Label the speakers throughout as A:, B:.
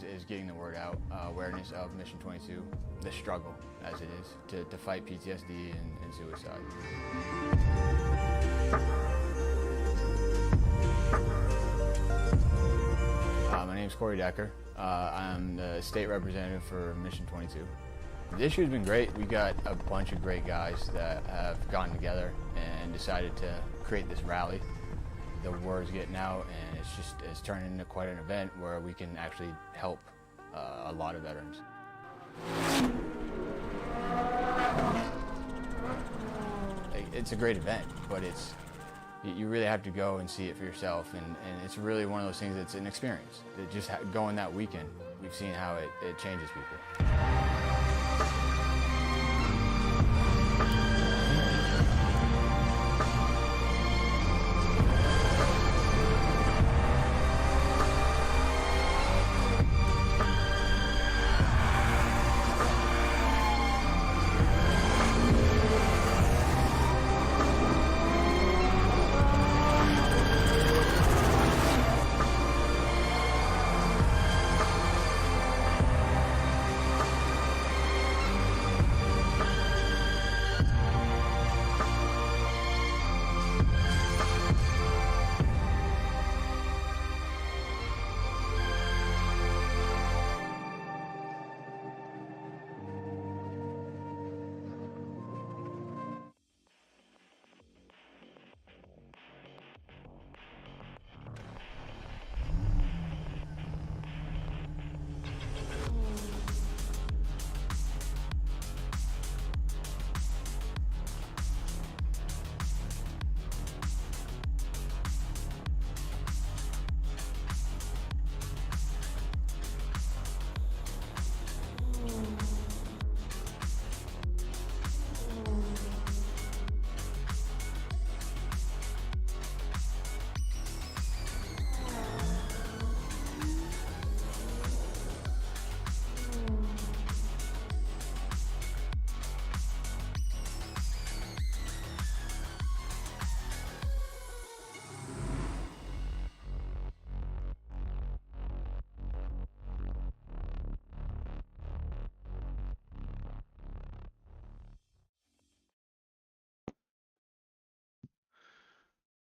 A: is getting the word out, awareness of Mission 22, the struggle as it is to fight PTSD and suicide. My name is Corey Decker. I'm the state representative for Mission 22. This year's been great. We got a bunch of great guys that have gotten together and decided to create this rally. The word's getting out, and it's turned into quite an event where we can actually help a lot of veterans. It's a great event, but you really have to go and see it for yourself, and it's really one of those things that's an experience. That just going that weekend, we've seen how it changes people.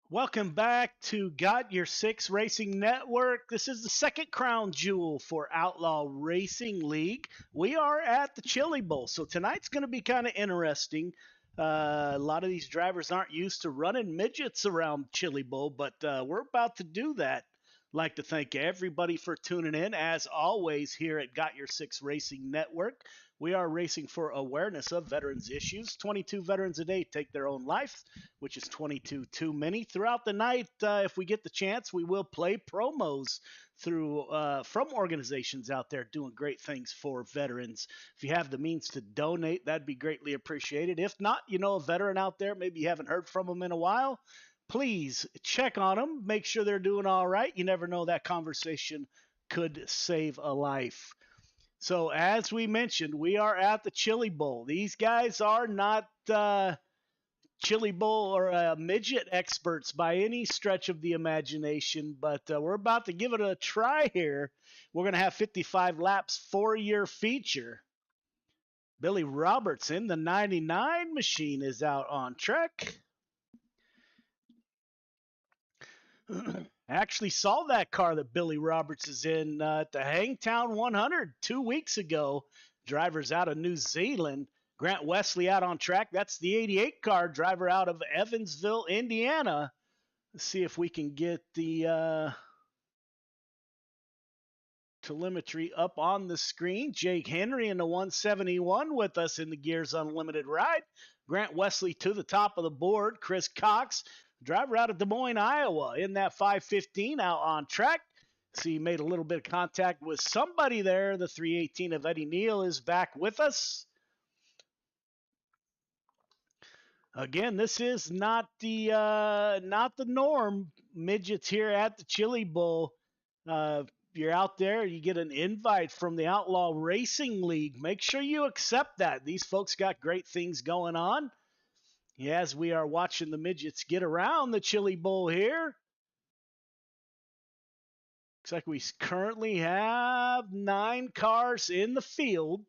B: Welcome back to Got Your Six Racing Network. This is the second crown jewel for Outlaw Racing League. We are at the Chili Bowl, so tonight's going to be kind of interesting. A lot of these drivers aren't used to running midgets around Chili Bowl, but we're about to do that. I'd like to thank everybody for tuning in, as always, here at Got Your Six Racing Network. We are racing for awareness of veterans issues. 22 veterans a day take their own life, which is 22 too many. Throughout the night, if we get the chance, we will play promos from organizations out there doing great things for veterans. If you have the means to donate, that'd be greatly appreciated. If not, you know a veteran out there, maybe you haven't heard from them in a while, please check on them, make sure they're doing all right. You never know, that conversation could save a life. So as we mentioned, we are at the Chili Bowl. These guys are not Chili Bowl or midget experts by any stretch of the imagination, but we're about to give it a try here. We're going to have 55 laps, 4-year feature. Billy Robertson, the 99 machine, is out on track. Actually saw that car that Billy Roberts is in at the Hangtown 100 2 weeks ago. Drivers out of New Zealand. Grant Wesley out on track. That's the 88 car, driver out of Evansville, Indiana. Let's see if we can get the telemetry up on the screen. Jake Henry in the 171 with us in the Gears Unlimited ride. Grant Wesley to the top of the board. Chris Cox, driver out of Des Moines, Iowa, in that 515 out on track. See, he made a little bit of contact with somebody there. The 318 of Eddie Neal is back with us. Again, this is not the norm. Midgets here at the Chili Bowl. You're out there, you get an invite from the Outlaw Racing League. Make sure you accept that. These folks got great things going on. As we are watching the midgets get around the Chili Bowl here. Looks like we currently have 9 cars in the field.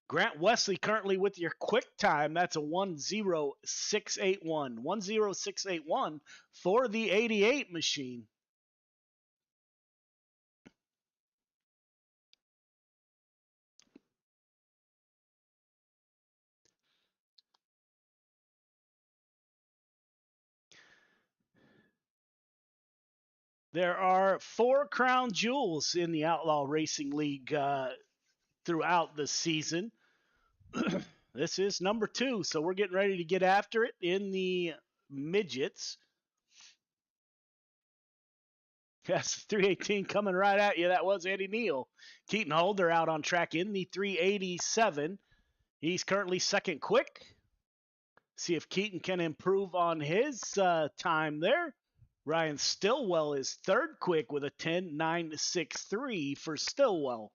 B: Grant Wesley currently with your quick time. That's a 10681. 10681 for the 88 machine. There are 4 crown jewels in the Outlaw Racing League throughout the season. This is number 2, so we're getting ready to get after it in the Midgets. Yes, 318 coming right at you. That was Eddie Neal. Keaton Holder out on track in the 387. He's currently second quick. See if Keaton can improve on his time there. Ryan Stillwell is third quick with a 10.963 for Stillwell.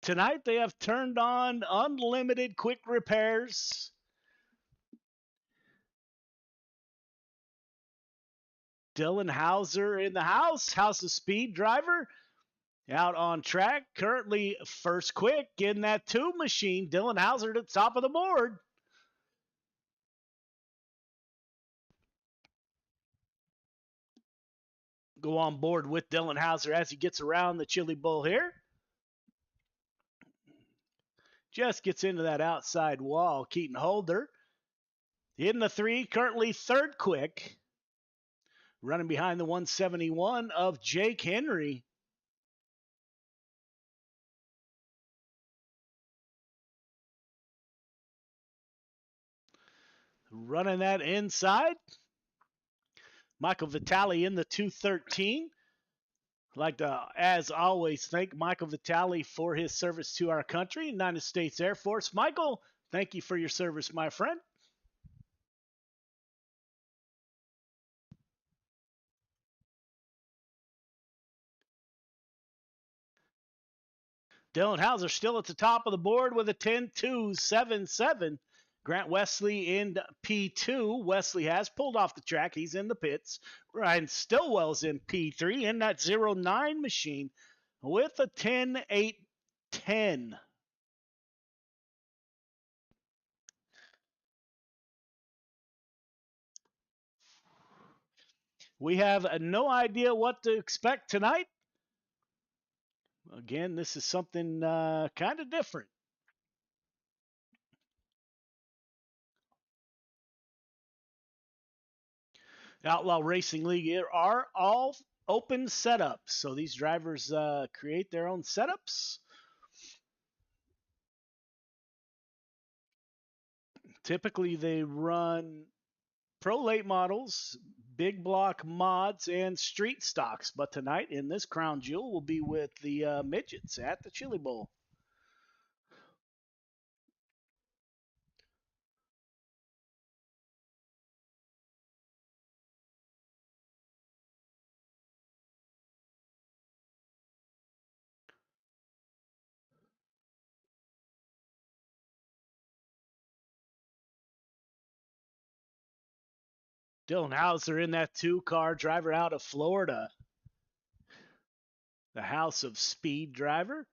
B: Tonight they have turned on unlimited quick repairs. Dylan Hauser in the house. House of Speed driver out on track. Currently first quick in that 2 machine. Dylan Hauser to the top of the board. Go on board with Dylan Hauser as he gets around the Chili Bowl here. Just gets into that outside wall. Keaton Holder in the 3, currently third quick. Running behind the 171 of Jake Henry. Running that inside. Michael Vitale in the 213. I'd like to, as always, thank Michael Vitale for his service to our country, United States Air Force. Michael, thank you for your service, my friend. Dylan Hauser still at the top of the board with a 10.277. Grant Wesley in P2. Wesley has pulled off the track. He's in the pits. Ryan Stillwell's in P3 in that 09 machine with a 10.810. We have no idea what to expect tonight. Again, this is something kind of different. Outlaw Racing League are all open setups. So these drivers create their own setups. Typically, they run pro late models, big block mods, and street stocks. But tonight in this crown jewel will be with the Midgets at the Chili Bowl. Dylan Hauser in that 2-car driver out of Florida. The House of Speed driver.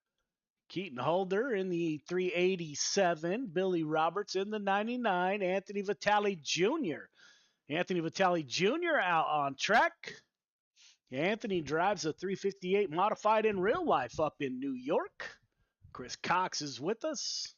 B: Keaton Holder in the 387. Billy Roberts in the 99. Anthony Vitale Jr. Anthony Vitale Jr. out on track. Anthony drives a 358 modified in real life up in New York. Chris Cox is with us.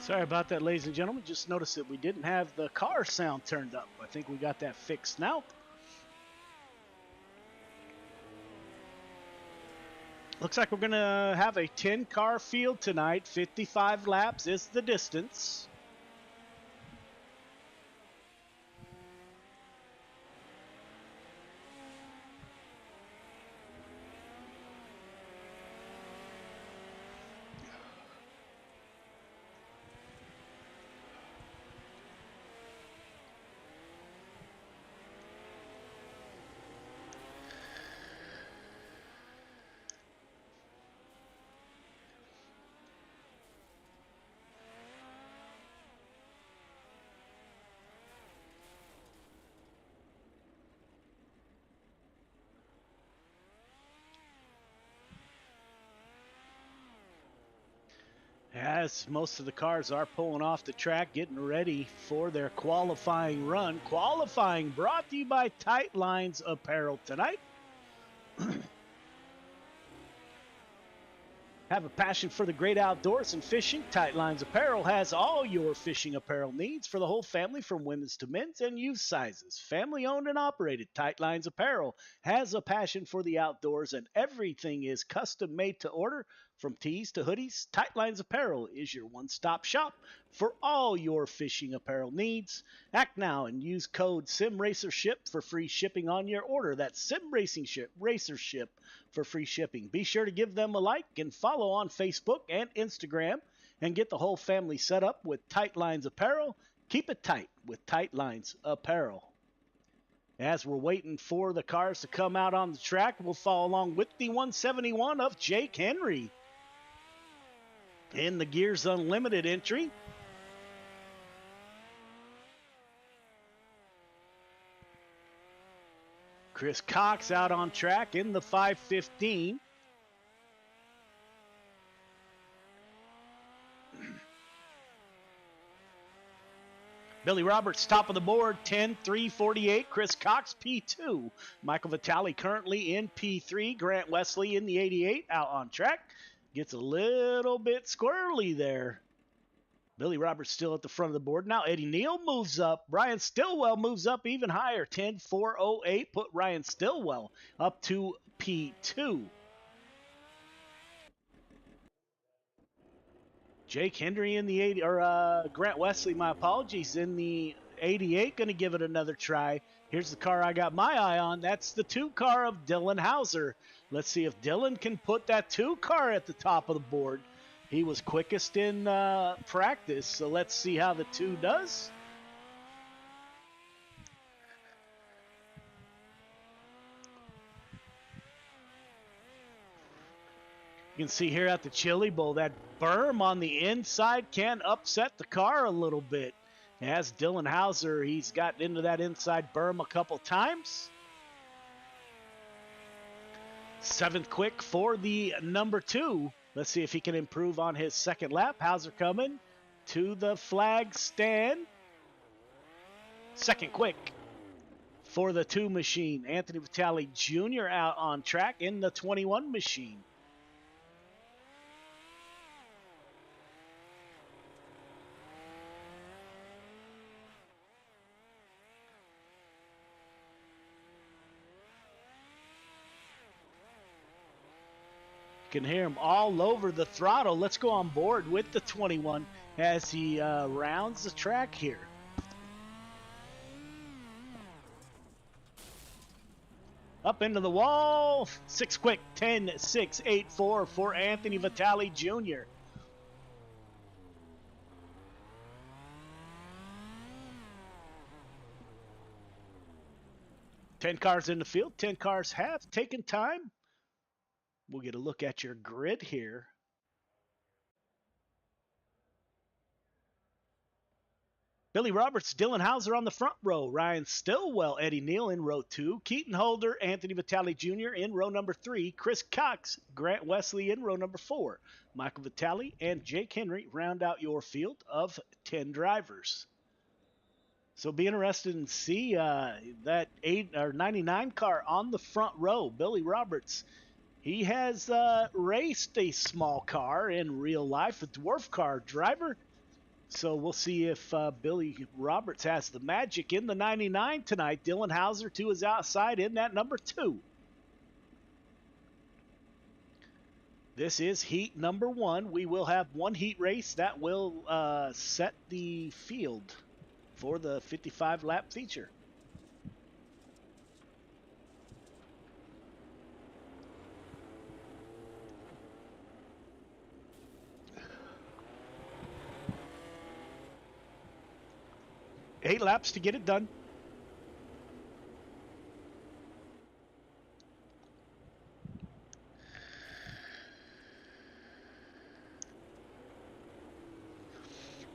B: Sorry about that, ladies and gentlemen. Just noticed that we didn't have the car sound turned up. I think we got that fixed now. Looks like we're going to have a 10-car field tonight. 55 laps is the distance. As most of the cars are pulling off the track, getting ready for their qualifying run. Qualifying brought to you by Tight Lines Apparel tonight. Have a passion for the great outdoors and fishing? Tight Lines Apparel has all your fishing apparel needs for the whole family, from women's to men's and youth sizes. Family owned and operated, Tight Lines Apparel has a passion for the outdoors, and everything is custom made to order. From tees to hoodies, Tight Lines Apparel is your one-stop shop for all your fishing apparel needs. Act now and use code SIMRACERSHIP for free shipping on your order. That's SIMRACERSHIP for free shipping. Be sure to give them a like and follow on Facebook and Instagram, and get the whole family set up with Tight Lines Apparel. Keep it tight with Tight Lines Apparel. As we're waiting for the cars to come out on the track, we'll follow along with the 171 of Jake Henry in the Gears Unlimited entry. Chris Cox out on track in the 515. Billy Roberts, top of the board, 10-3-48. Chris Cox, P2. Michael Vitale currently in P3. Grant Wesley in the 88, out on track. Gets a little bit squirrely there. Billy Roberts still at the front of the board. Now Eddie Neal moves up. Ryan Stillwell moves up even higher. 10-4-08. Put Ryan Stillwell up to P2. Jake Henry in the 80, or Grant Wesley, my apologies, in the 88. Going to give it another try. Here's the car I got my eye on. That's the 2 car of Dylan Hauser. Let's see if Dylan can put that 2 car at the top of the board. He was quickest in practice, so let's see how the 2 does. You can see here at the Chili Bowl that berm on the inside can upset the car a little bit. As Dylan Hauser, he's gotten into that inside berm a couple times. 7th quick for the number 2. Let's see if he can improve on his second lap. Hauser coming to the flag stand. 2nd quick for the 2 machine. Anthony Vitale Jr. out on track in the 21 machine. Can hear him all over the throttle. Let's go on board with the 21 as he rounds the track here. Up into the wall. 6 quick. 10-6-8-4 for Anthony Vitale Jr. Ten cars in the field. 10 cars have taken time. We'll get a look at your grid here. Billy Roberts, Dylan Hauser on the front row. Ryan Stillwell, Eddie Neal in row 2. Keaton Holder, Anthony Vitale Jr. in row number 3. Chris Cox, Grant Wesley in row number 4. Michael Vitale and Jake Henry round out your field of 10 drivers. So be interested in see that 99 car on the front row. Billy Roberts. He has raced a small car in real life, a dwarf car driver. So we'll see if Billy Roberts has the magic in the 99 tonight. Dylan Hauser to his outside in that number 2. This is heat number 1. We will have one heat race that will set the field for the 55-lap feature. Eight laps to get it done.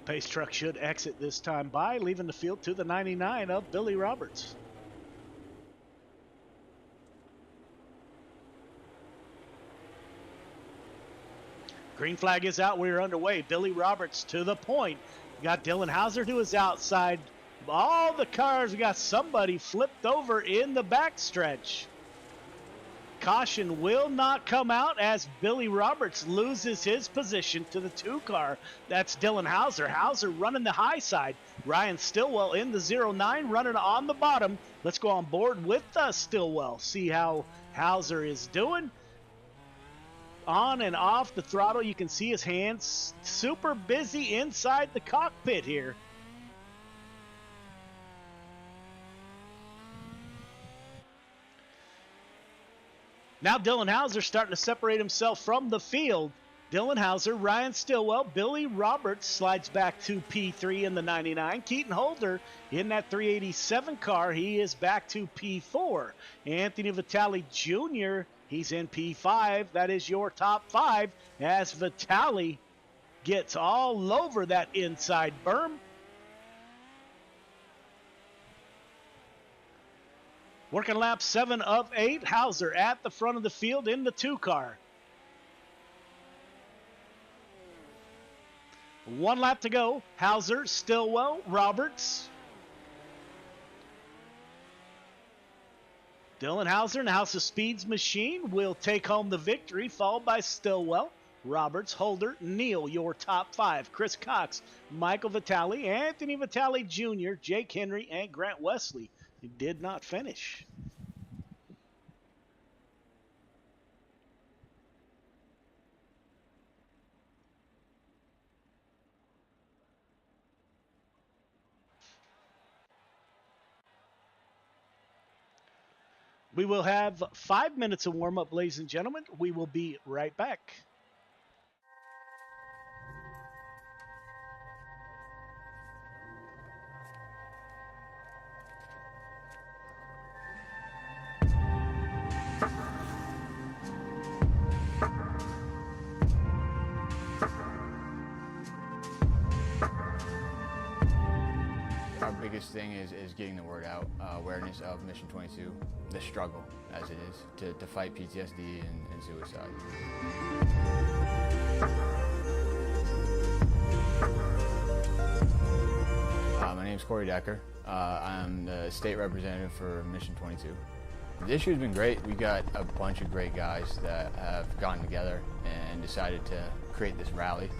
B: Pace truck should exit this time by, leaving the field to the 99 of Billy Roberts. Green flag is out. We're underway. Billy Roberts to the point. We got Dylan Hauser to his outside. All the cars, we got somebody flipped over in the backstretch. Caution will not come out as Billy Roberts loses his position to the 2 car. That's Dylan Hauser. Hauser running the high side. Ryan Stillwell in the 09 running on the bottom. Let's go on board with Stillwell. See how Hauser is doing. On and off the throttle, you can see his hands super busy inside the cockpit here. Now Dylan Hauser starting to separate himself from the field. Dylan Hauser, Ryan Stillwell, Billy Roberts slides back to P3 in the 99. Keaton Holder in that 387 car, he is back to P4. Anthony Vitale Jr., he's in P5. That is your top 5 as Vitale gets all over that inside berm. Working lap 7 of 8. Hauser at the front of the field in the 2 car. 1 lap to go. Hauser, Stillwell, Roberts. Dylan Hauser and House of Speed's machine will take home the victory, followed by Stillwell, Roberts, Holder, Neal, your top 5. Chris Cox, Michael Vitale, Anthony Vitale Jr., Jake Henry, and Grant Wesley. He did not finish. We will have 5 minutes of warm-up, ladies and gentlemen. We will be right back.
A: Our biggest thing is getting the word out, awareness of Mission 22, the struggle as it is to fight PTSD and suicide. My name is Corey Decker. I'm the state representative for Mission 22. This year's been great. We got a bunch of great guys that have gotten together and decided to create this rally.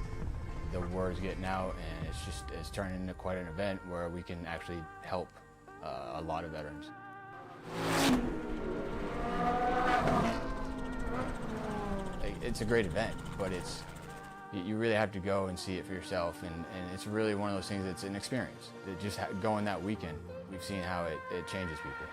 A: The word's getting out, and it's turning into quite an event where we can actually help a lot of veterans. It's a great event, but you really have to go and see it for yourself, and it's really one of those things that's an experience. Just going that weekend, we've seen how it changes people.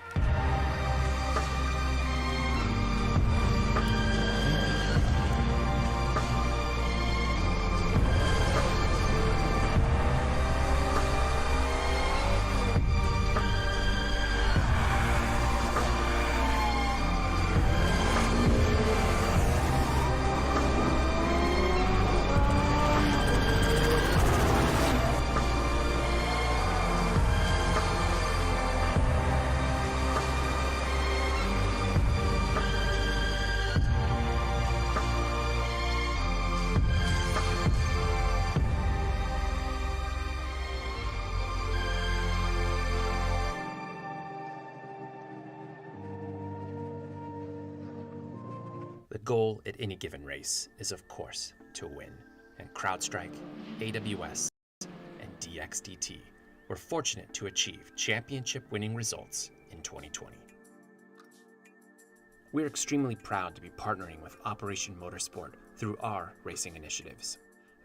C: The goal at any given race is, of course, to win, and CrowdStrike, AWS, and DXDT were fortunate to achieve championship-winning results in 2020. We're extremely proud to be partnering with Operation Motorsport through our racing initiatives.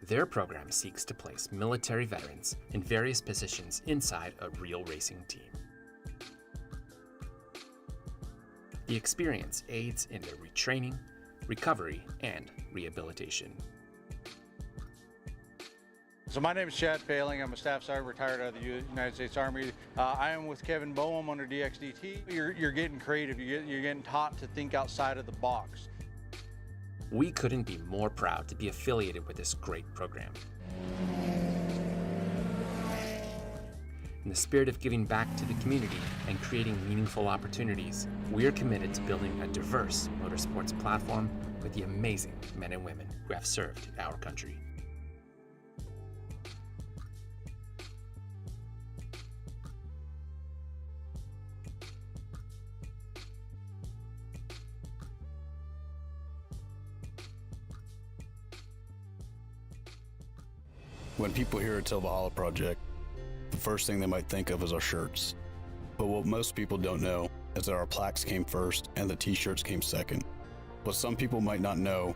C: Their program seeks to place military veterans in various positions inside a real racing team. The experience aids in their retraining, recovery, and rehabilitation.
D: So my name is Chad Failing. I'm a staff sergeant retired out of the United States Army. I am with Kevin Boehm under DXDT. You're getting creative. You're getting taught to think outside of the box.
C: We couldn't be more proud to be affiliated with this great program. In the spirit of giving back to the community and creating meaningful opportunities, we are committed to building a diverse motorsports platform with the amazing men and women who have served our country.
E: When people hear a Till Valhalla project, the first thing they might think of is our shirts. But what most people don't know is that our plaques came first and the t-shirts came second. What some people might not know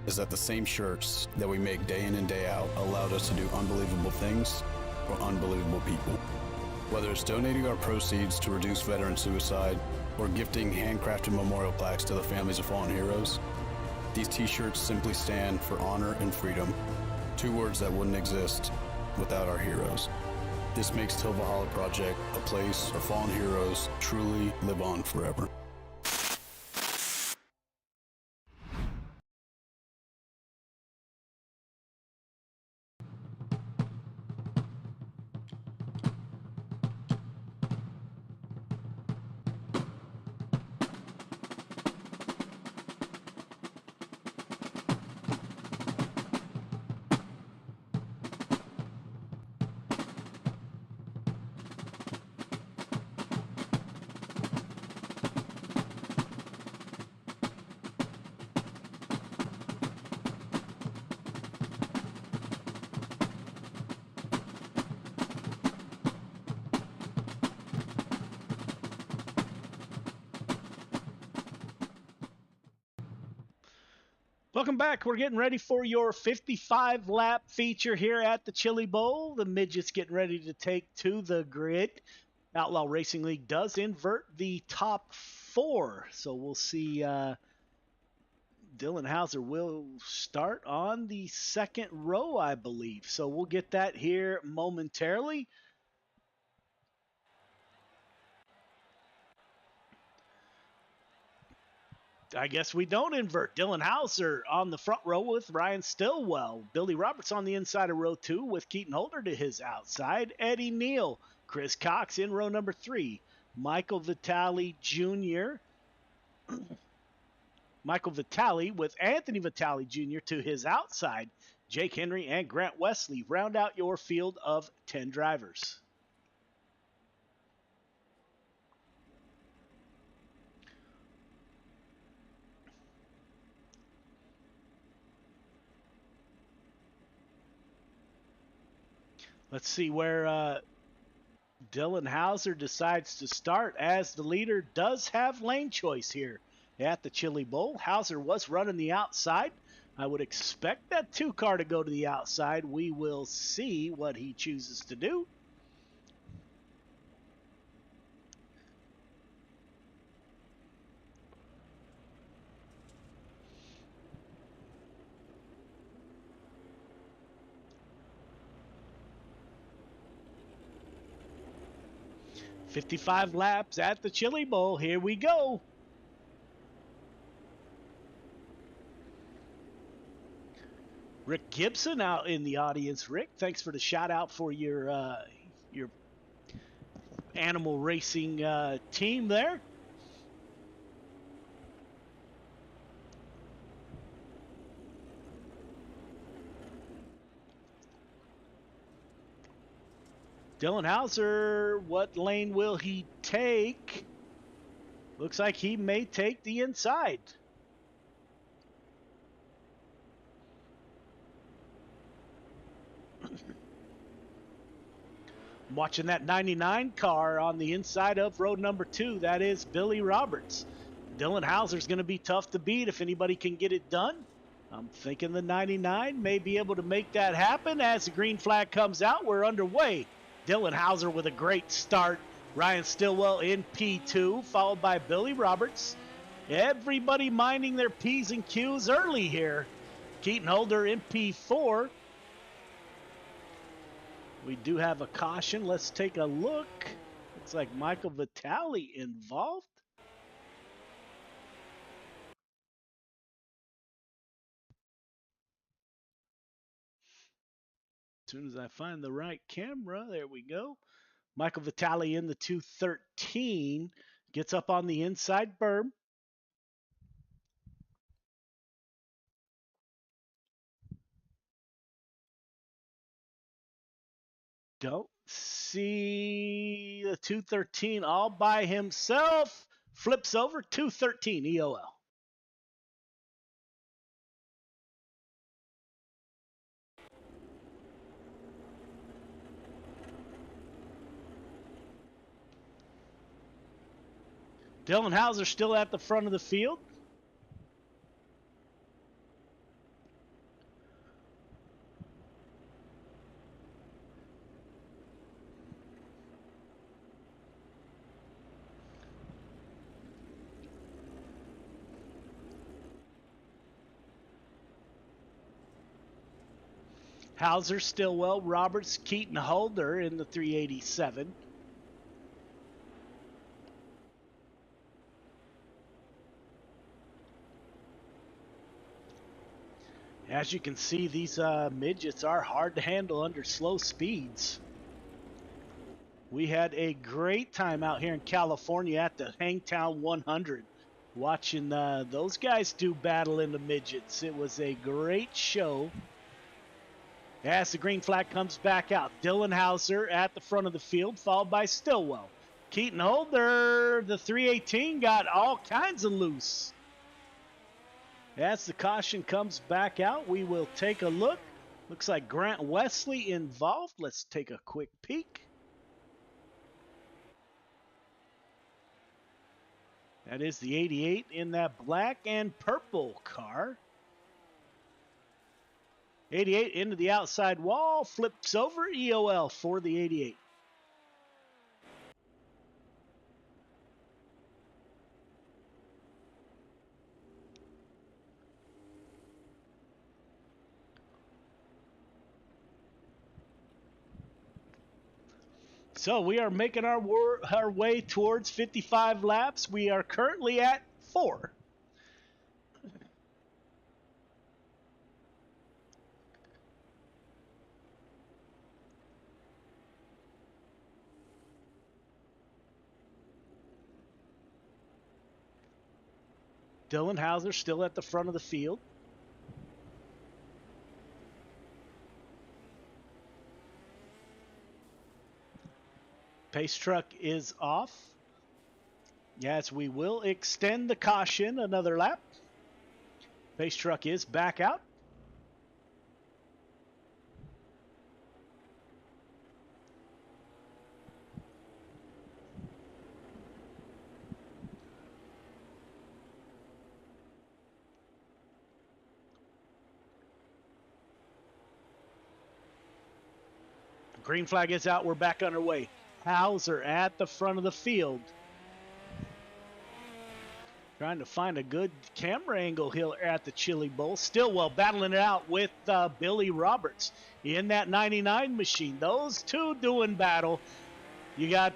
E: is that the same shirts that we make day in and day out allowed us to do unbelievable things for unbelievable people. Whether it's donating our proceeds to reduce veteran suicide or gifting handcrafted memorial plaques to the families of fallen heroes, these t-shirts simply stand for honor and freedom. Two words that wouldn't exist without our heroes. This makes Till Valhalla Project a place our fallen heroes truly live on forever.
B: Welcome back. We're getting ready for your 55-lap feature here at the Chili Bowl. The Midgets getting ready to take to the grid. Outlaw Racing League does invert the top four. So we'll see Dylan Hauser will start on the second row, I believe. So we'll get that here momentarily. I guess we don't invert. Dylan Hauser on the front row with Ryan Stillwell. Billy Roberts on the inside of row 2 with Keaton Holder to his outside. Eddie Neal, Chris Cox in row number 3. Michael Vitale Jr. Michael Vitale with Anthony Vitale Jr. to his outside. Jake Henry and Grant Wesley round out your field of 10 drivers. Let's see where Dylan Hauser decides to start, as the leader does have lane choice here at the Chili Bowl. Hauser was running the outside. I would expect that 2-car to go to the outside. We will see what he chooses to do. "55 laps at the Chili Bowl. Here we go." Rick Gibson out in the audience. Rick, thanks for the shout out for your animal racing team there. Dylan Hauser, what lane will he take? Looks like he may take the inside. Watching that 99 car on the inside of road number 2. That is Billy Roberts. Dylan Hauser's going to be tough to beat if anybody can get it done. I'm thinking the 99 may be able to make that happen. As the green flag comes out, we're underway. Dylan Hauser with a great start. Ryan Stillwell in P2, followed by Billy Roberts. Everybody minding their P's and Q's early here. Keaton Holder in P4. We do have a caution. Let's take a look. Looks like Michael Vitale involved. As soon as I find the right camera, there we go. Michael Vitale in the 213. Gets up on the inside berm. Don't see the 213 all by himself. Flips over 213 EOL. Dylan Hauser still at the front of the field. Hauser, Stillwell, Roberts, Keaton, Holder in the 387. As you can see, these midgets are hard to handle under slow speeds. We had a great time out here in California at the Hangtown 100 watching those guys do battle in the midgets. It was a great show. As the green flag comes back out, Dylan Hauser at the front of the field, followed by Stillwell. Keaton Holder, the 318, got all kinds of loose. As the caution comes back out, we will take a look. Looks like Grant Wesley involved. Let's take a quick peek. That is the 88 in that black and purple car. 88 into the outside wall, flips over, EOL for the 88. So we are making our way towards 55 laps. We are currently at 4. Dylan Hauser still at the front of the field. Pace truck is off. Yes, we will extend the caution another lap. Pace truck is back out. Green flag is out. We're back underway. Hauser at the front of the field. Trying to find a good camera angle here at the Chili Bowl. Stillwell battling it out with Billy Roberts in that 99 machine. Those two doing battle. You got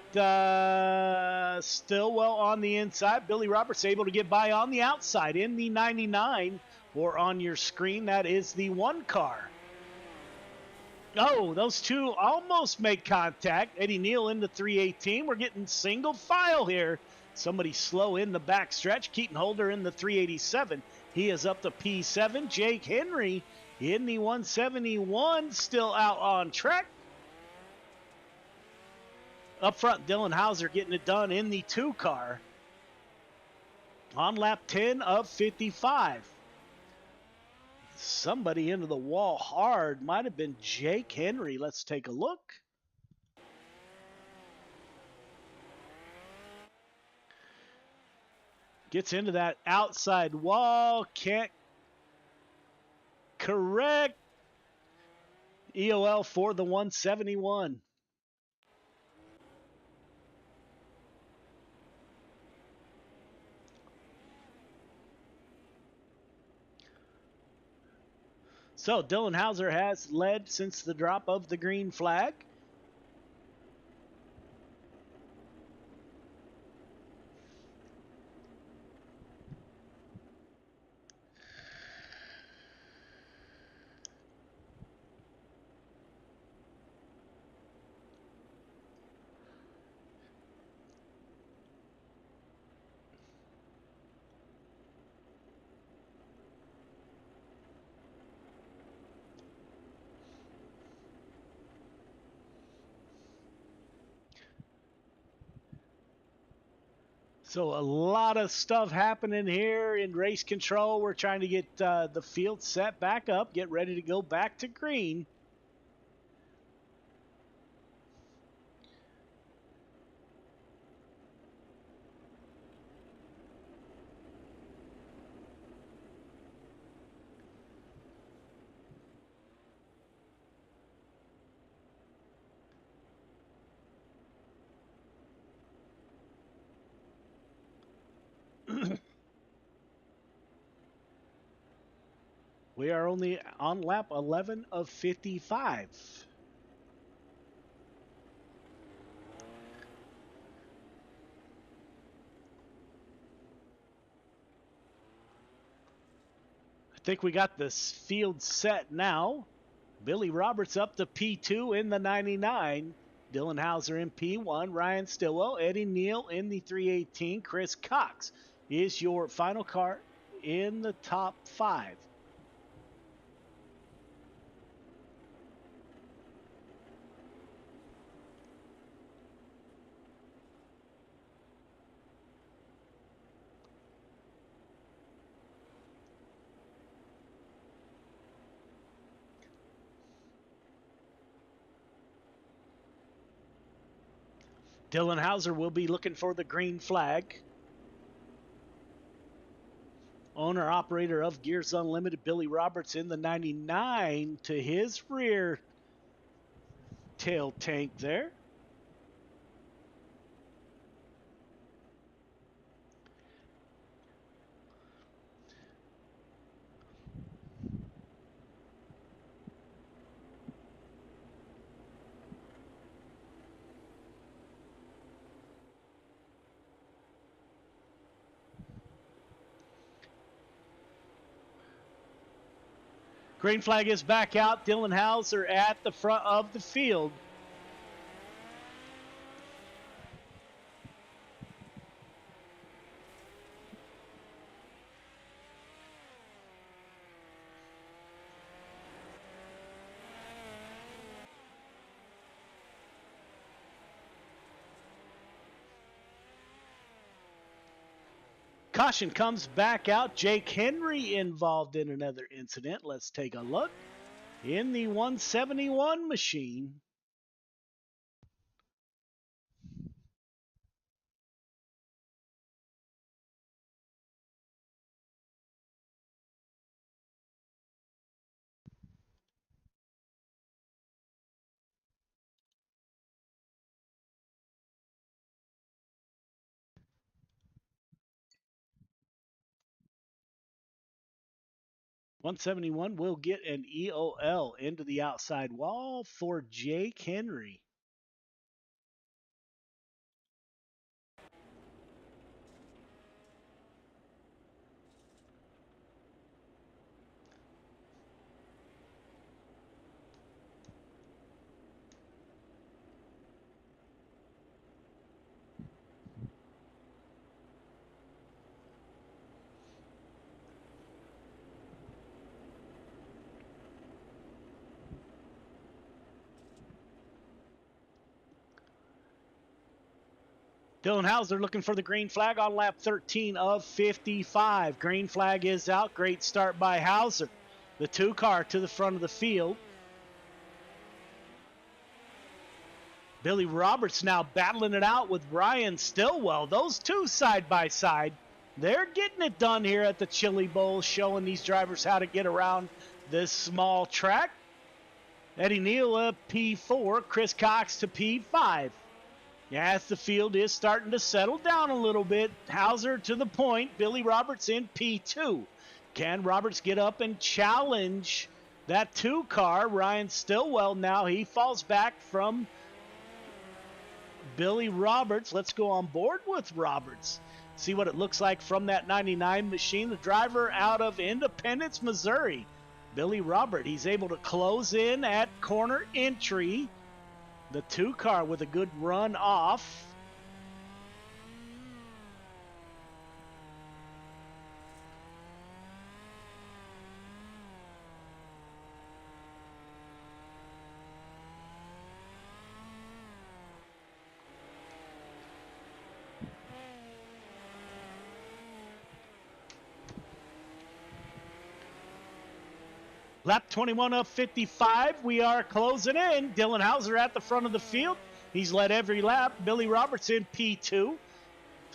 B: Stillwell on the inside. Billy Roberts able to get by on the outside in the 99, or on your screen, that is the 1 car. Oh, those two almost make contact. Eddie Neal in the 318. We're getting single file here. Somebody slow in the back stretch. Keaton Holder in the 387. He is up to P7. Jake Henry in the 171, still out on track. Up front, Dylan Hauser getting it done in the 2 car. On lap 10 of 55. Somebody into the wall hard. Might have been Jake Henry. Let's take a look. Gets into that outside wall. Can't correct. EOL for the 171. So Dylan Hauser has led since the drop of the green flag. So a lot of stuff happening here in race control. We're trying to get the field set back up, get ready to go back to green. We are only on lap 11 of 55. I think we got this field set now. Billy Roberts up to P2 in the 99. Dylan Hauser in P1. Ryan Stillwell, Eddie Neal in the 318. Chris Cox is your final car in the top 5. Dylan Hauser will be looking for the green flag. Owner-operator of Gears Unlimited, Billy Roberts in the 99 to his rear tail tank there. Green flag is back out. Dylan Hauser at the front of the field. Caution comes back out. Jake Henry involved in another incident. Let's take a look. In the 171 machine. .171 will get an EOL into the outside wall for Jake Henry. Dylan Hauser looking for the green flag on lap 13 of 55. Green flag is out. Great start by Hauser. The 2 car to the front of the field. Billy Roberts now battling it out with Ryan Stillwell. Those two side by side. They're getting it done here at the Chili Bowl, showing these drivers how to get around this small track. Eddie Neal up P4, Chris Cox to P5. As the field is starting to settle down a little bit, Hauser to the point, Billy Roberts in P2. Can Roberts get up and challenge that 2 car? Ryan Stillwell now, he falls back from Billy Roberts. Let's go on board with Roberts. See what it looks like from that 99 machine. The driver out of Independence, Missouri, Billy Robert. He's able to close in at corner entry. The 2 car with a good run off. Lap 21 up 55. We are closing in. Dylan Hauser at the front of the field. He's led every lap. Billy Roberts in P2.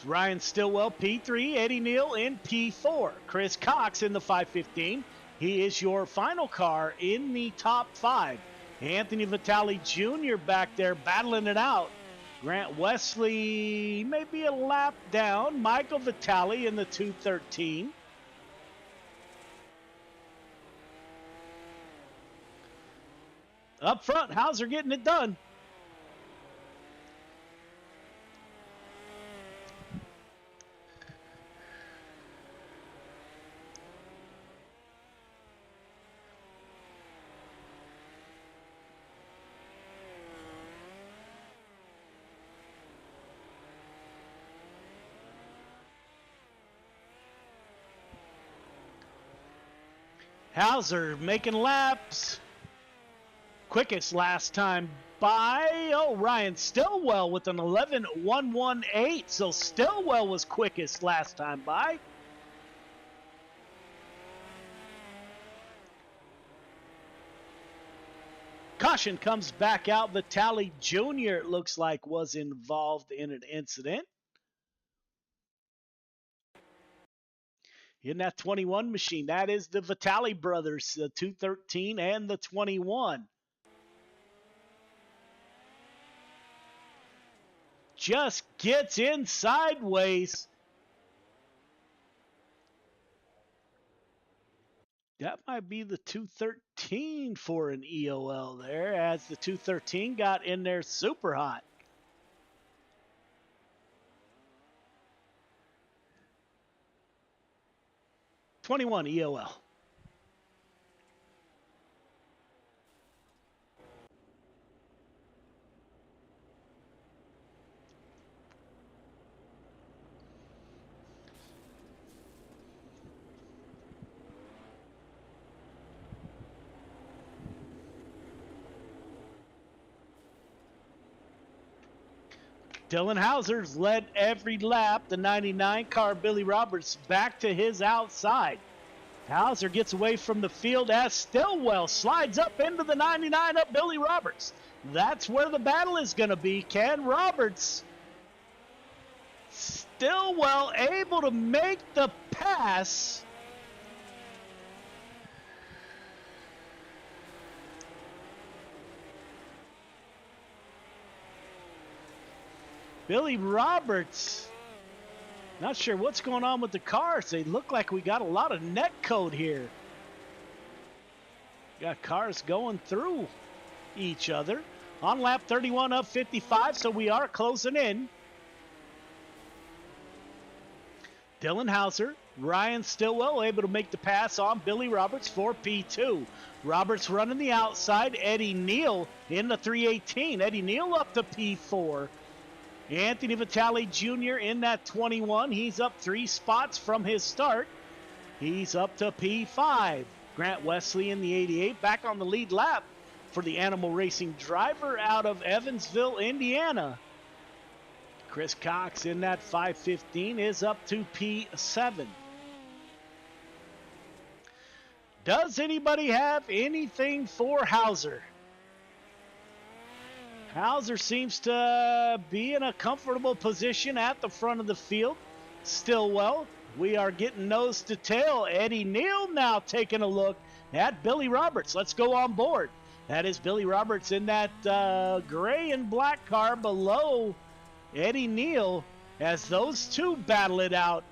B: Ryan Stillwell P3. Eddie Neal in P4. Chris Cox in the 515. He is your final car in the top 5. Anthony Vitale Jr. back there battling it out. Grant Wesley maybe a lap down. Michael Vitale in the 213. Up front, Hauser getting it done. Hauser making laps. Quickest last time by, Ryan Stillwell with an 11.118. So Stillwell was quickest last time by. Caution comes back out. Vitale Jr., it looks like, was involved in an incident. In that 21 machine, that is the Vitale brothers, the 213 and the 21. Just gets in sideways. That might be the 213 for an EOL there, as the 213 got in there super hot. '21 EOL. Dylan Hauser's led every lap. The 99 car, Billy Roberts, back to his outside. Hauser gets away from the field as Stillwell slides up into the 99 up Billy Roberts. That's where the battle is going to be. Can Roberts, Stillwell able to make the pass? Billy Roberts, not sure what's going on with the cars. They look like we got a lot of net code here. Got cars going through each other. On lap 31 up 55, so we are closing in. Dylan Hauser, Ryan Stillwell able to make the pass on Billy Roberts for P2. Roberts running the outside. Eddie Neal in the 318. Eddie Neal up to P4. Anthony Vitale Jr. in that 21. He's up 3 spots from his start. He's up to P5. Grant Wesley in the 88 back on the lead lap for the Animal Racing driver out of Evansville, Indiana. Chris Cox in that 515 is up to P7. Does anybody have anything for Hauser? Hauser seems to be in a comfortable position at the front of the field. Stillwell, we are getting nose to tail. Eddie Neal now taking a look at Billy Roberts. Let's go on board. That is Billy Roberts in that gray and black car below Eddie Neal as those two battle it out.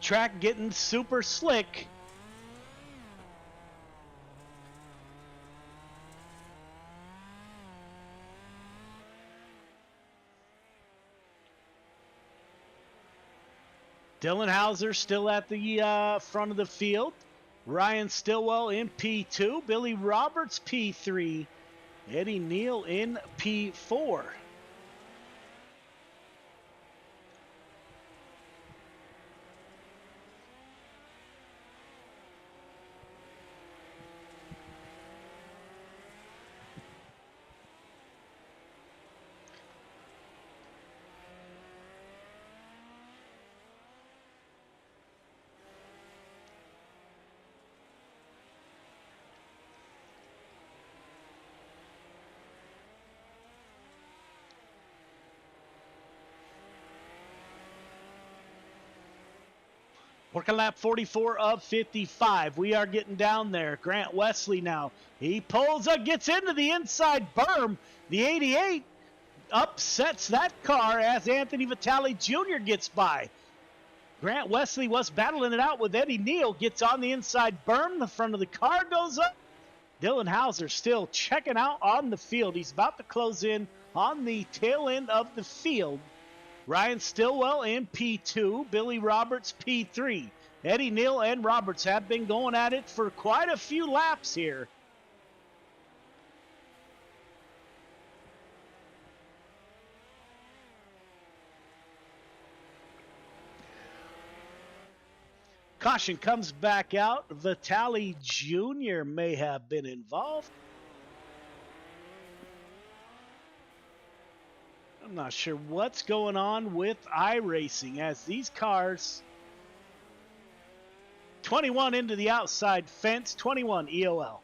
B: Track getting super slick. Dylan Hauser still at the front of the field. Ryan Stillwell in P2. Billy Roberts P3. Eddie Neal in P4. Working lap 44 of 55. We are getting down there. Grant Wesley now. He pulls up, gets into the inside berm. The 88 upsets that car as Anthony Vitale Jr. gets by. Grant Wesley was battling it out with Eddie Neal. Gets on the inside berm. The front of the car goes up. Dylan Hauser still checking out on the field. He's about to close in on the tail end of the field. Ryan Stillwell in P2, Billy Roberts P3. Eddie Neal and Roberts have been going at it for quite a few laps here. Caution comes back out. Vitale Jr. may have been involved. I'm not sure what's going on with iRacing as these cars, 21 into the outside fence, 21 EOL.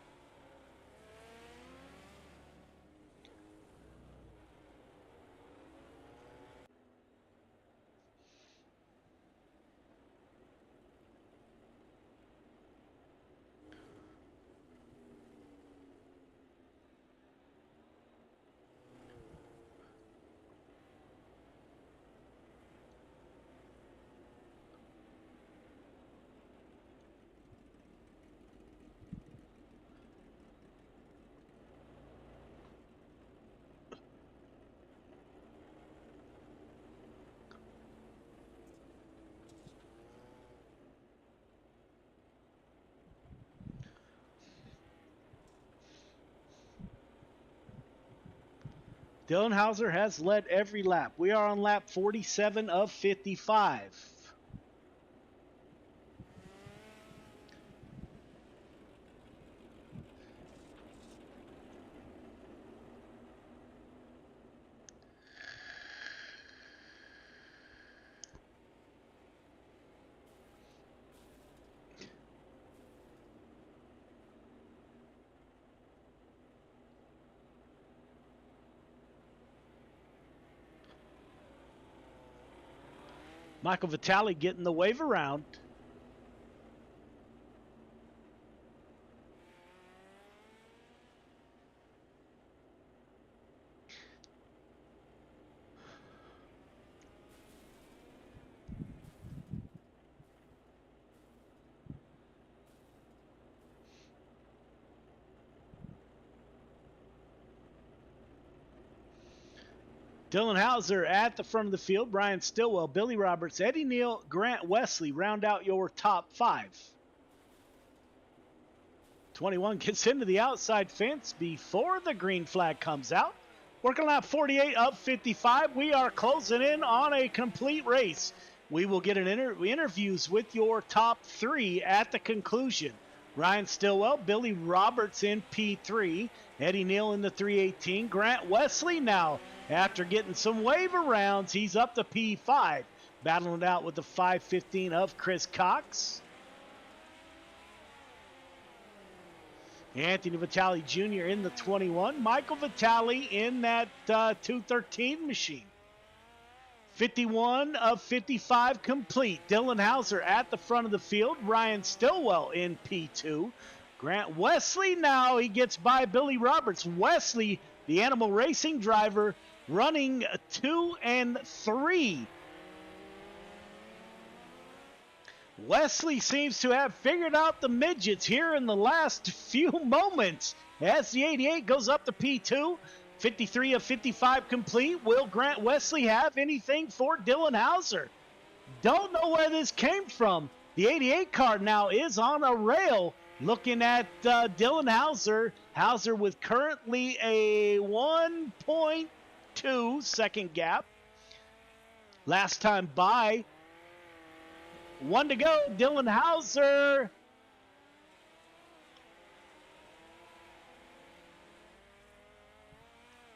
B: Dylan Hauser has led every lap. We are on lap 47 of 55. Michael Vitale getting the wave around. Dylan Hauser at the front of the field. Brian Stillwell, Billy Roberts, Eddie Neal, Grant Wesley round out your top five. 21 gets into the outside fence before the green flag comes out. Working lap 48 of 55. We are closing in on a complete race. We will get interviews with your top three at the conclusion. Ryan Stillwell, Billy Roberts in P3, Eddie Neal in the 318, Grant Wesley now, after getting some wave arounds, he's up to P5, battling it out with the 515 of Chris Cox. Anthony Vitale Jr. in the 21. Michael Vitale in that 213 machine. 51 of 55 complete. Dylan Hauser at the front of the field. Ryan Stillwell in P2. Grant Wesley now, he gets by Billy Roberts. Wesley, the animal racing driver, running 2 and 3. Wesley seems to have figured out the midgets here in the last few moments as the 88 goes up to P2. 53 of 55 complete. Will Grant Wesley have anything for Dylan Hauser? Don't know where this came from. The 88 car now is on a rail. Looking at Dylan Hauser. Hauser with currently a 1.2 second gap. Last time by. 1 to go. Dylan Hauser.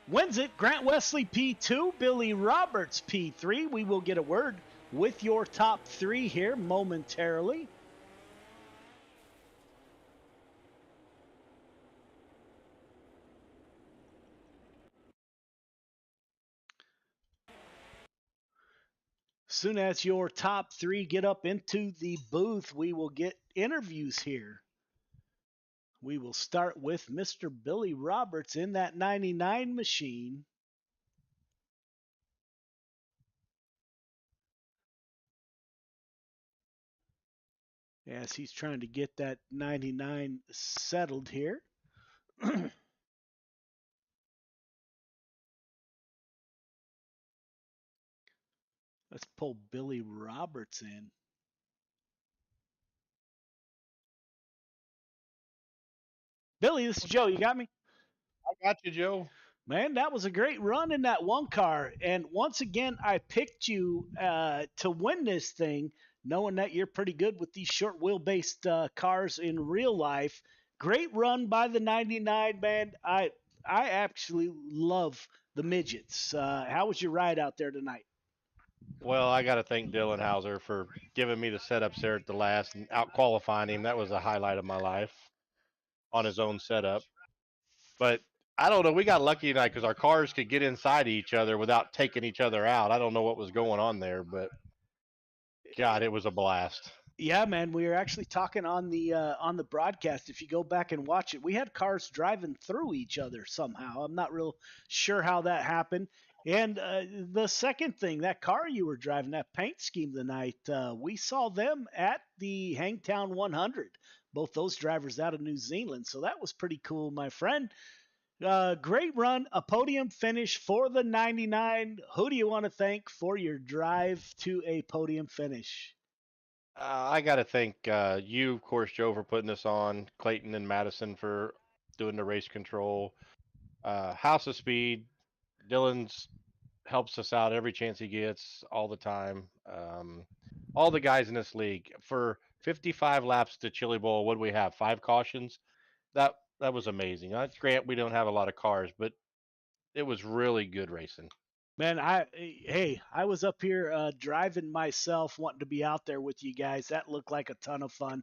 B: Wins it. Grant Wesley P2. Billy Roberts P3. We will get a word with your top 3 here momentarily. Soon as your top 3 get up into the booth, we will get interviews here. We will start with Mr. Billy Roberts in that 99 machine. As he's trying to get that 99 settled here. Let's pull Billy Roberts in. Billy, this is Joe. You got me?
F: I got you, Joe.
B: Man, that was a great run in that one car. And once again, I picked you to win this thing, knowing that you're pretty good with these short wheel-based cars in real life. Great run by the 99, man. I actually love the midgets. How was your ride out there tonight?
F: Well, I got to thank Dylan Hauser for giving me the setups there at the last and out qualifying him. That was a highlight of my life on his own setup. But I don't know. We got lucky tonight because our cars could get inside each other without taking each other out. I don't know what was going on there, but God, it was a blast.
B: Yeah, man, we were actually talking on the broadcast. If you go back and watch it, we had cars driving through each other somehow. I'm not real sure how that happened. And the second thing, that car you were driving, that paint scheme tonight, we saw them at the Hangtown 100. Both those drivers out of New Zealand, so that was pretty cool, my friend. Great run, a podium finish for the 99. Who do you want to thank for your drive to a podium finish?
F: I got to thank you, of course, Joe, for putting this on, Clayton and Madison for doing the race control, House of Speed, Dylan's helps us out every chance he gets all the time. All the guys in this league for 55 laps to Chili Bowl. What do we have? 5 cautions. That was amazing. Grant, we don't have a lot of cars, but it was really good racing.
B: Man, I was up here driving myself, wanting to be out there with you guys. That looked like a ton of fun.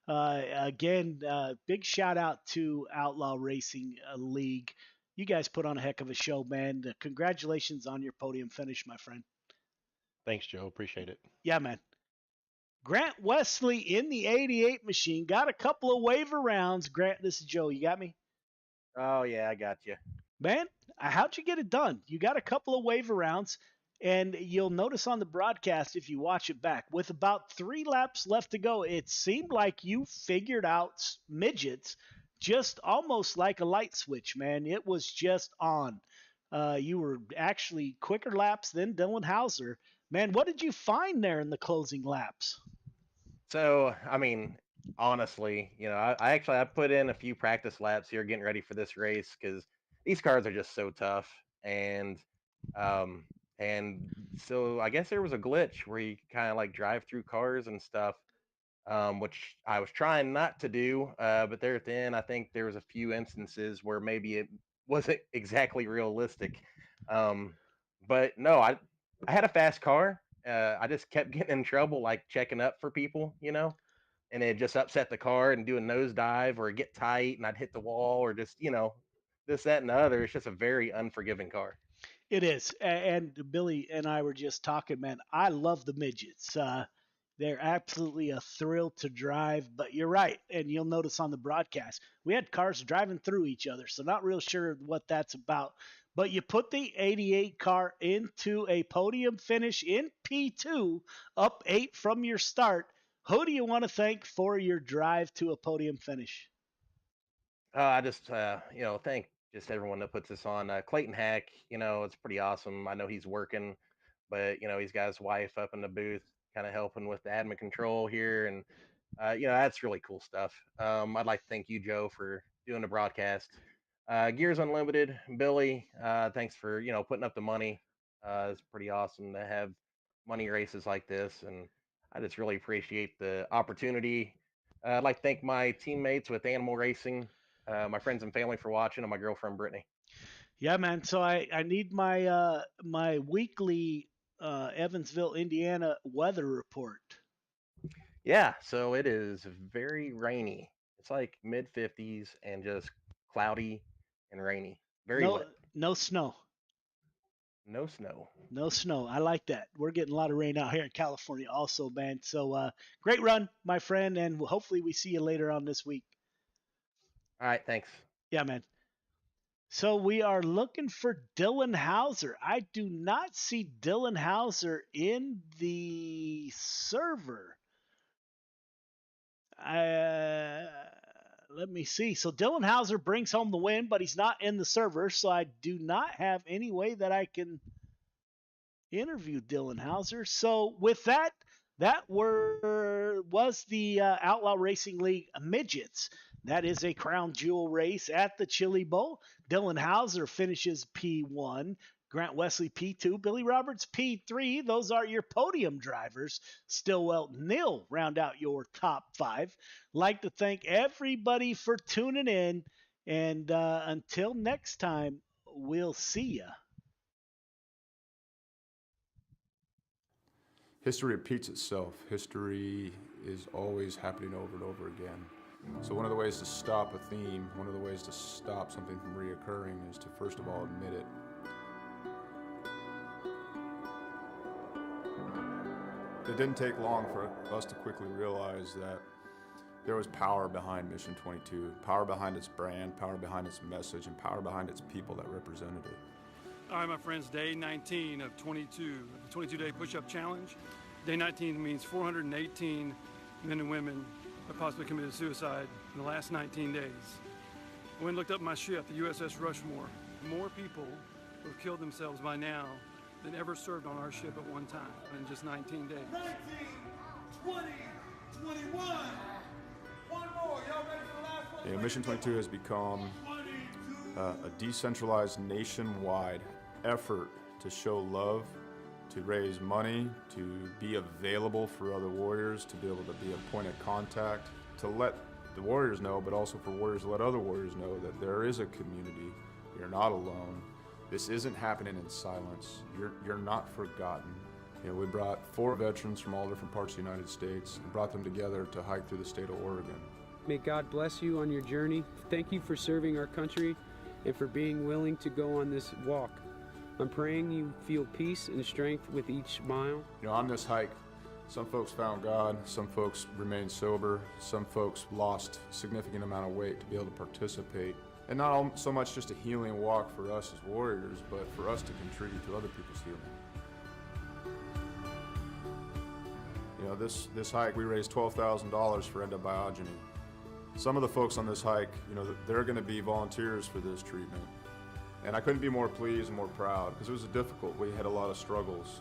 B: Again, big shout out to Outlaw Racing League. You guys put on a heck of a show, man. Congratulations on your podium finish, my friend.
F: Thanks, Joe. Appreciate it.
B: Yeah, man. Grant Wesley in the 88 machine got a couple of waiver rounds. Grant, this is Joe. You got me?
G: Oh, yeah, I got you.
B: Man, how'd you get it done? You got a couple of waiver rounds, and you'll notice on the broadcast if you watch it back, with about 3 laps left to go, it seemed like you figured out midgets just almost like a light switch, man. It was just on. You were actually quicker laps than Dylan Hauser. Man, what did you find there in the closing laps?
G: So, I mean, honestly, I put in a few practice laps here getting ready for this race because these cars are just so tough. And so I guess there was a glitch where you kind of like drive through cars and stuff, which I was trying not to do. But there at the end, I think there was a few instances where maybe it wasn't exactly realistic. But no, I had a fast car. I just kept getting in trouble, like checking up for people, and it just upset the car and do a nosedive or get tight and I'd hit the wall or just, this, that, and the other. It's just a very unforgiving car.
B: It is. And Billy and I were just talking, man. I love the midgets. They're absolutely a thrill to drive, but you're right. And you'll notice on the broadcast, we had cars driving through each other. So not real sure what that's about. But you put the 88 car into a podium finish in P2, up 8 from your start. Who do you want to thank for your drive to a podium finish?
G: I just, thank just everyone that puts this on. Clayton Hack, it's pretty awesome. I know he's working, but he's got his wife up in the booth, kind of helping with the admin control here, and that's really cool stuff. I'd like to thank you, Joe, for doing the broadcast. Gears Unlimited, Billy, thanks for putting up the money. It's pretty awesome to have money races like this, and I just really appreciate the opportunity. I'd like to thank my teammates with Animal Racing, my friends and family for watching, and my girlfriend Brittany.
B: Yeah, man. So I need my my weekly Evansville, Indiana weather report.
G: Yeah, so it is very rainy. It's like mid 50s and just cloudy and rainy. Very
B: No,
G: wet.
B: no snow.
G: No snow.
B: No snow. I like that. We're getting a lot of rain out here in California, also, man. So great run, my friend, and hopefully we see you later on this week.
G: All right, thanks.
B: Yeah, man. So we are looking for Dylan Hauser. I do not see Dylan Hauser in the server. Let me see. So Dylan Hauser brings home the win, but he's not in the server, so I do not have any way that I can interview Dylan Hauser. So with that, was the Outlaw Racing League Midgets. That is a crown jewel race at the Chili Bowl. Dylan Hauser finishes P1. Grant Wesley P2, Billy Roberts P3. Those are your podium drivers. Stillwell Nil round out your top 5. Like to thank everybody for tuning in. And until next time, we'll see ya.
H: History repeats itself. History is always happening over and over again. So one of the ways to stop a theme, one of the ways to stop something from reoccurring is to first of all admit it. It didn't take long for us to quickly realize that there was power behind Mission 22, power behind its brand, power behind its message, and power behind its people that represented it.
I: All right, my friends, day 19 of 22, the 22-day push-up challenge. Day 19 means 418 men and women have possibly committed suicide in the last 19 days. I went and looked up my ship, the USS Rushmore. More people who have killed themselves by now than ever served on our ship at one time in just 19 days.
J: 19, 20, 21. One more. Y'all ready for the last one?
H: Yeah, Mission 22 has become a decentralized nationwide effort to show love, to raise money, to be available for other warriors, to be able to be a point of contact, to let the warriors know, but also for warriors to let other warriors know that there is a community. You're not alone. This isn't happening in silence. You're not forgotten. You know, we brought 4 veterans from all different parts of the United States and brought them together to hike through the state of Oregon.
K: May God bless you on your journey. Thank you for serving our country and for being willing to go on this walk. I'm praying you feel peace and strength with each mile.
H: You know, on this hike, some folks found God, some folks remained sober, some folks lost a significant amount of weight to be able to participate. And not so much just a healing walk for us as warriors, but for us to contribute to other people's healing. You know, this hike, we raised $12,000 for endobiogeny. Some of the folks on this hike, you know, they're going to be volunteers for this treatment. And I couldn't be more pleased and more proud because it was difficult. We had a lot of struggles.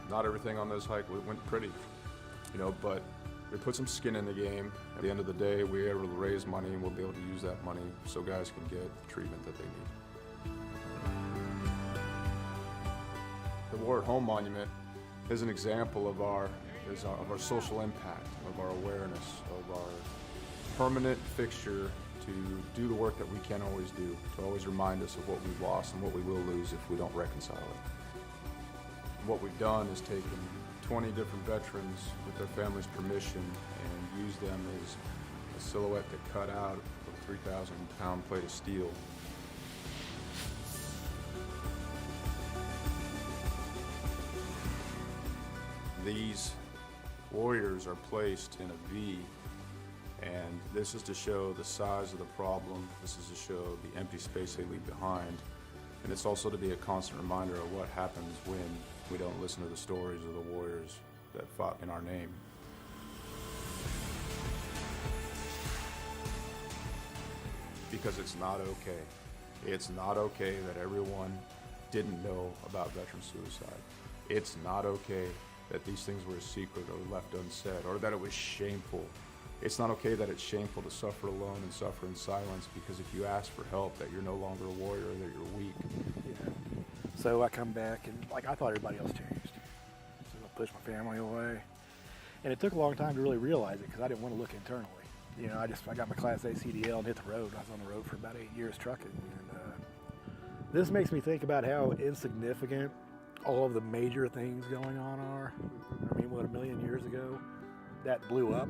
H: Not everything on this hike went pretty, you know, but we put some skin in the game. At the end of the day, we were able to raise money and we'll be able to use that money so guys can get the treatment that they need. The War at Home Monument is an example of our social impact, of our awareness, of our permanent fixture to do the work that we can't always do, to always remind us of what we've lost and what we will lose if we don't reconcile it. What we've done is taken 20 different veterans with their families' permission and use them as a silhouette to cut out a 3,000-pound plate of steel. These warriors are placed in a V, and this is to show the size of the problem. This is to show the empty space they leave behind. And it's also to be a constant reminder of what happens when we don't listen to the stories of the warriors that fought in our name. Because it's not okay. It's not okay that everyone didn't know about veteran suicide. It's not okay that these things were a secret or left unsaid, or that it was shameful. It's not okay that it's shameful to suffer alone and suffer in silence, because if you ask for help, that you're no longer a warrior, that you're weak.
L: Yeah. So I come back and I thought everybody else changed. So I pushed my family away. And it took a long time to really realize it because I didn't want to look internally. I got my Class A CDL and hit the road. I was on the road for about 8 years trucking. And this makes me think about how insignificant all of the major things going on are. I mean, what, 1 million years ago, that blew up.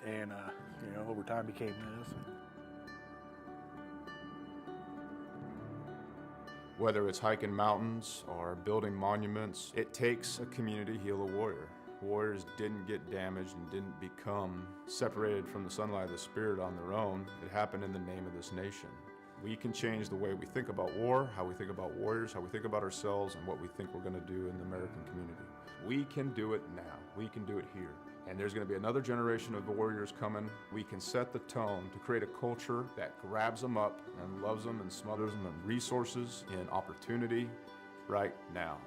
L: And, over time became this.
H: Whether it's hiking mountains or building monuments, it takes a community to heal a warrior. Warriors didn't get damaged and didn't become separated from the sunlight of the spirit on their own. It happened in the name of this nation. We can change the way we think about war, how we think about warriors, how we think about ourselves, and what we think we're going to do in the American community. We can do it now. We can do it here. And there's going to be another generation of warriors coming. We can set the tone to create a culture that grabs them up and loves them and smothers them in resources, in opportunity right now.